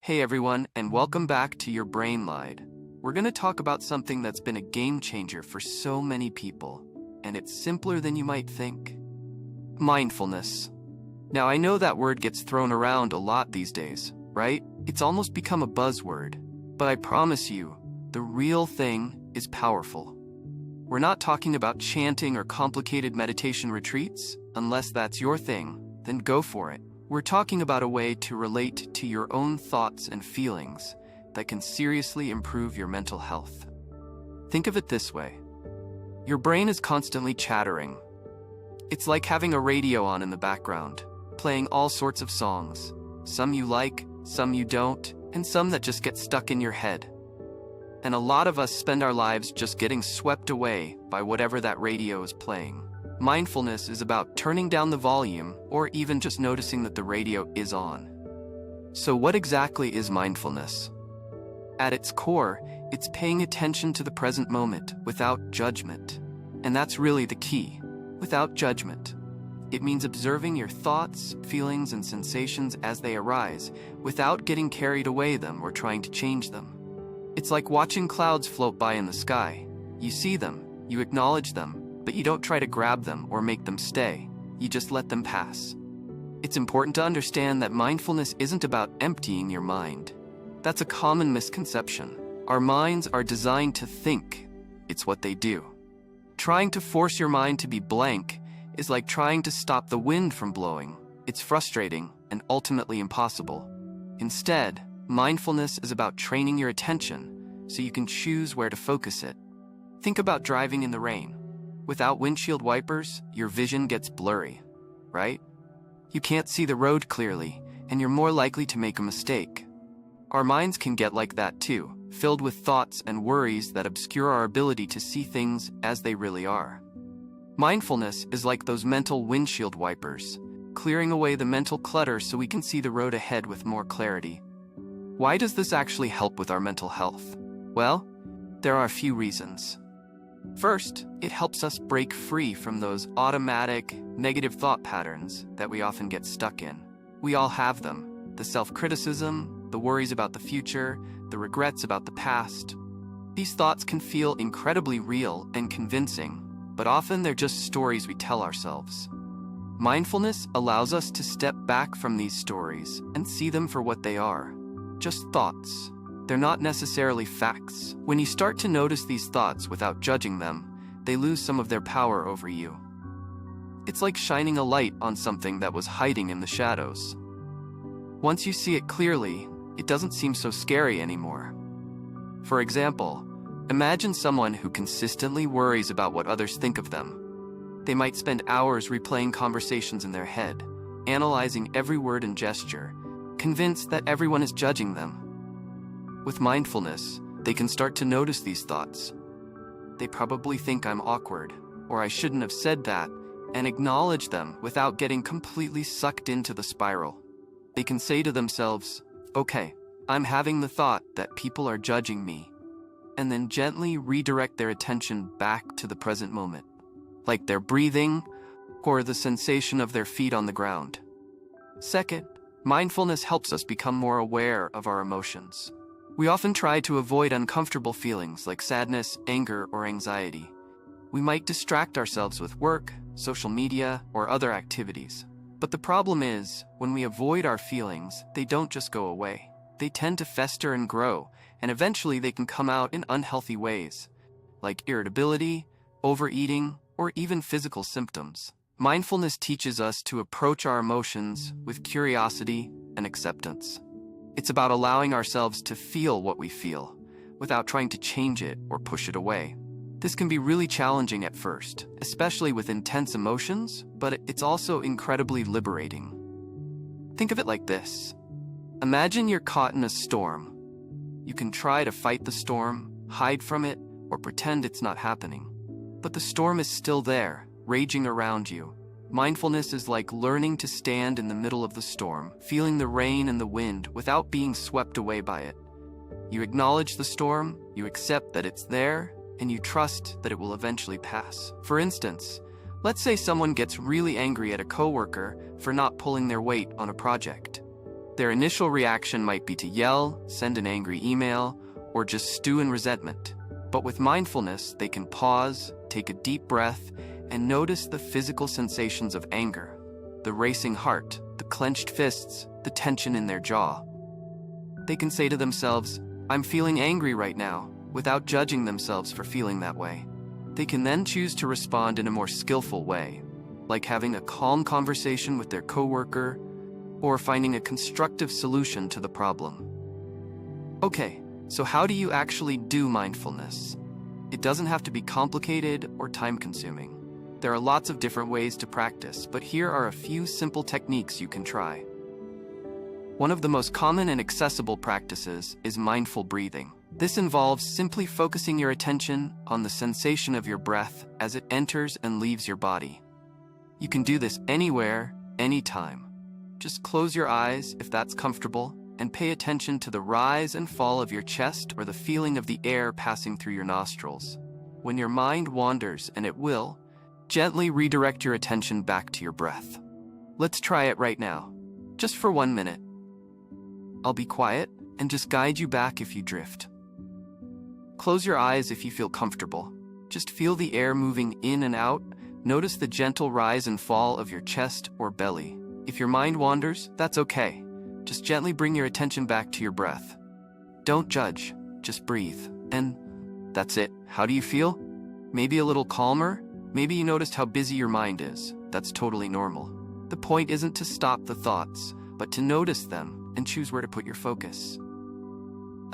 Hey everyone, and welcome back to Your Brain Lied. We're going to talk about something that's been a game changer for so many people, and it's simpler than you might think. Mindfulness. Now, I know that word gets thrown around a lot these days, right? It's almost become a buzzword, but I promise you, the real thing is powerful. We're not talking about chanting or complicated meditation retreats. Unless that's your thing, then go for it. We're talking about a way to relate to your own thoughts and feelings that can seriously improve your mental health. Think of it this way. Your brain is constantly chattering. It's like having a radio on in the background, playing all sorts of songs. Some you like, some you don't, and some that just get stuck in your head. And a lot of us spend our lives just getting swept away by whatever that radio is playing. Mindfulness is about turning down the volume or even just noticing that the radio is on. So what exactly is mindfulness? At its core, it's paying attention to the present moment without judgment. And that's really the key, without judgment. It means observing your thoughts, feelings, and sensations as they arise without getting carried away them or trying to change them. It's like watching clouds float by in the sky. You see them, you acknowledge them, but you don't try to grab them or make them stay. You just let them pass. It's important to understand that mindfulness isn't about emptying your mind. That's a common misconception. Our minds are designed to think. It's what they do. Trying to force your mind to be blank is like trying to stop the wind from blowing. It's frustrating and ultimately impossible. Instead, mindfulness is about training your attention so you can choose where to focus it. Think about driving in the rain. Without windshield wipers, your vision gets blurry, right? You can't see the road clearly, and you're more likely to make a mistake. Our minds can get like that too, filled with thoughts and worries that obscure our ability to see things as they really are. Mindfulness is like those mental windshield wipers, clearing away the mental clutter so we can see the road ahead with more clarity. Why does this actually help with our mental health? Well, there are a few reasons. First, it helps us break free from those automatic, negative thought patterns that we often get stuck in. We all have them. The self-criticism, the worries about the future, the regrets about the past. These thoughts can feel incredibly real and convincing, but often they're just stories we tell ourselves. Mindfulness allows us to step back from these stories and see them for what they are. Just thoughts. They're not necessarily facts. When you start to notice these thoughts without judging them, they lose some of their power over you. It's like shining a light on something that was hiding in the shadows. Once you see it clearly, it doesn't seem so scary anymore. For example, imagine someone who consistently worries about what others think of them. They might spend hours replaying conversations in their head, analyzing every word and gesture, convinced that everyone is judging them. With mindfulness, they can start to notice these thoughts. They probably think I'm awkward, or I shouldn't have said that, and acknowledge them without getting completely sucked into the spiral. They can say to themselves, okay, I'm having the thought that people are judging me, and then gently redirect their attention back to the present moment, like their breathing or the sensation of their feet on the ground. Second, mindfulness helps us become more aware of our emotions. We often try to avoid uncomfortable feelings like sadness, anger, or anxiety. We might distract ourselves with work, social media, or other activities. But the problem is, when we avoid our feelings, they don't just go away. They tend to fester and grow, and eventually they can come out in unhealthy ways, like irritability, overeating, or even physical symptoms. Mindfulness teaches us to approach our emotions with curiosity and acceptance. It's about allowing ourselves to feel what we feel, without trying to change it or push it away. This can be really challenging at first, especially with intense emotions, but it's also incredibly liberating. Think of it like this. Imagine you're caught in a storm. You can try to fight the storm, hide from it, or pretend it's not happening. But the storm is still there, raging around you. Mindfulness is like learning to stand in the middle of the storm, feeling the rain and the wind without being swept away by it. You acknowledge the storm, you accept that it's there, and you trust that it will eventually pass. For instance, let's say someone gets really angry at a coworker for not pulling their weight on a project. Their initial reaction might be to yell, send an angry email, or just stew in resentment. But with mindfulness, they can pause, take a deep breath, and notice the physical sensations of anger, the racing heart, the clenched fists, the tension in their jaw. They can say to themselves, "I'm feeling angry right now," without judging themselves for feeling that way. They can then choose to respond in a more skillful way, like having a calm conversation with their coworker or finding a constructive solution to the problem. Okay, so how do you actually do mindfulness? It doesn't have to be complicated or time-consuming. There are lots of different ways to practice, but here are a few simple techniques you can try. One of the most common and accessible practices is mindful breathing. This involves simply focusing your attention on the sensation of your breath as it enters and leaves your body. You can do this anywhere, anytime. Just close your eyes if that's comfortable and pay attention to the rise and fall of your chest or the feeling of the air passing through your nostrils. When your mind wanders, and it will, gently redirect your attention back to your breath. Let's try it right now, just for 1 minute. I'll be quiet and just guide you back if you drift. Close your eyes if you feel comfortable. Just feel the air moving in and out. Notice the gentle rise and fall of your chest or belly. If your mind wanders, that's okay. Just gently bring your attention back to your breath. Don't judge, just breathe. And that's it. How do you feel? Maybe a little calmer? Maybe you noticed how busy your mind is. That's totally normal. The point isn't to stop the thoughts, but to notice them and choose where to put your focus.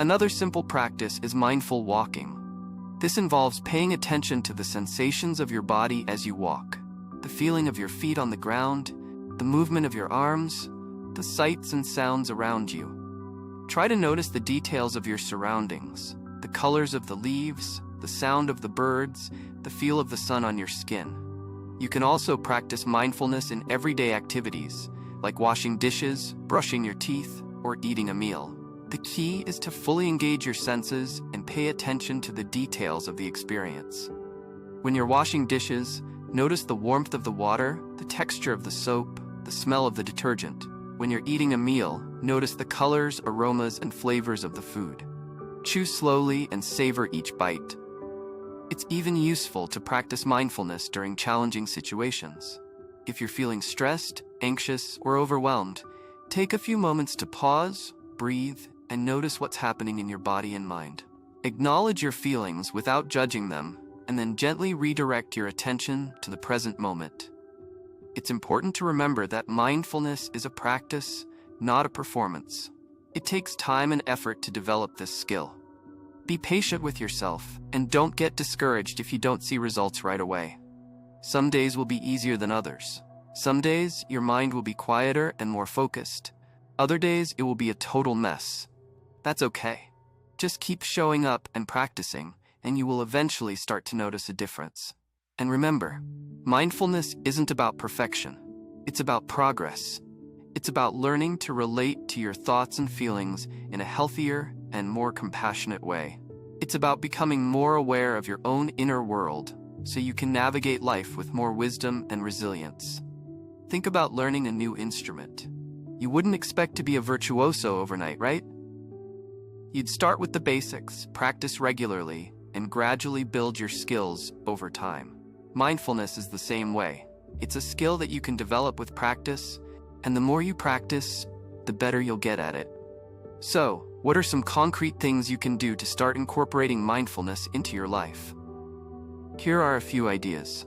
Another simple practice is mindful walking. This involves paying attention to the sensations of your body as you walk, the feeling of your feet on the ground, the movement of your arms, the sights and sounds around you. Try to notice the details of your surroundings, the colors of the leaves, the sound of the birds, the feel of the sun on your skin. You can also practice mindfulness in everyday activities, like washing dishes, brushing your teeth, or eating a meal. The key is to fully engage your senses and pay attention to the details of the experience. When you're washing dishes, notice the warmth of the water, the texture of the soap, the smell of the detergent. When you're eating a meal, notice the colors, aromas, and flavors of the food. Chew slowly and savor each bite. It's even useful to practice mindfulness during challenging situations. If you're feeling stressed, anxious, or overwhelmed, take a few moments to pause, breathe, and notice what's happening in your body and mind. Acknowledge your feelings without judging them, and then gently redirect your attention to the present moment. It's important to remember that mindfulness is a practice, not a performance. It takes time and effort to develop this skill. Be patient with yourself, and don't get discouraged if you don't see results right away. Some days will be easier than others. Some days, your mind will be quieter and more focused. Other days, it will be a total mess. That's okay. Just keep showing up and practicing, and you will eventually start to notice a difference. And remember, mindfulness isn't about perfection. It's about progress. It's about learning to relate to your thoughts and feelings in a healthier and more compassionate way. It's about becoming more aware of your own inner world so you can navigate life with more wisdom and resilience. Think about learning a new instrument. You wouldn't expect to be a virtuoso overnight, right? You'd start with the basics, practice regularly, and gradually build your skills over time. Mindfulness is the same way. It's a skill that you can develop with practice, and the more you practice, the better you'll get at it. So, what are some concrete things you can do to start incorporating mindfulness into your life? Here are a few ideas.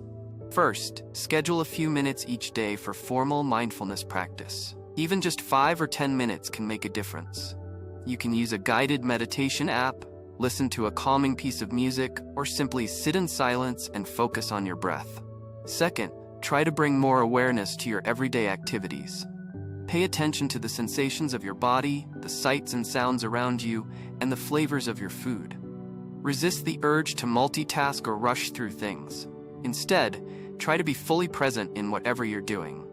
First, schedule a few minutes each day for formal mindfulness practice. Even just 5 or 10 minutes can make a difference. You can use a guided meditation app, listen to a calming piece of music, or simply sit in silence and focus on your breath. Second, try to bring more awareness to your everyday activities. Pay attention to the sensations of your body, the sights and sounds around you, and the flavors of your food. Resist the urge to multitask or rush through things. Instead, try to be fully present in whatever you're doing.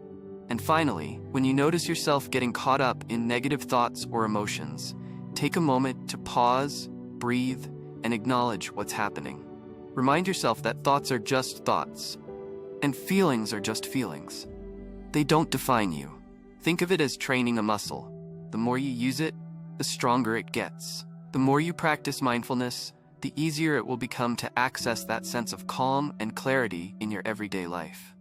And finally, when you notice yourself getting caught up in negative thoughts or emotions, take a moment to pause, breathe, and acknowledge what's happening. Remind yourself that thoughts are just thoughts, and feelings are just feelings. They don't define you. Think of it as training a muscle. The more you use it, the stronger it gets. The more you practice mindfulness, the easier it will become to access that sense of calm and clarity in your everyday life.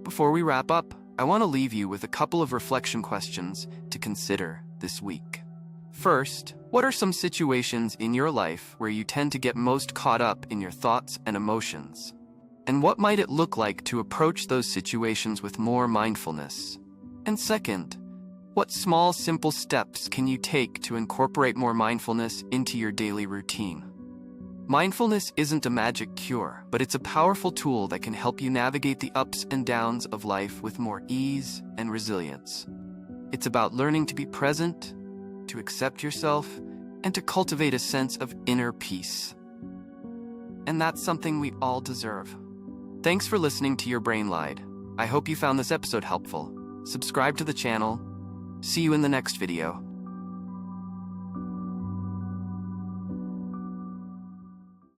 Before we wrap up, I want to leave you with a couple of reflection questions to consider this week. First, what are some situations in your life where you tend to get most caught up in your thoughts and emotions? And what might it look like to approach those situations with more mindfulness? And second, what small, simple steps can you take to incorporate more mindfulness into your daily routine? Mindfulness isn't a magic cure, but it's a powerful tool that can help you navigate the ups and downs of life with more ease and resilience. It's about learning to be present, to accept yourself, and to cultivate a sense of inner peace. And that's something we all deserve. Thanks for listening to Your Brain Lied. I hope you found this episode helpful. Subscribe to the channel. See you in the next video.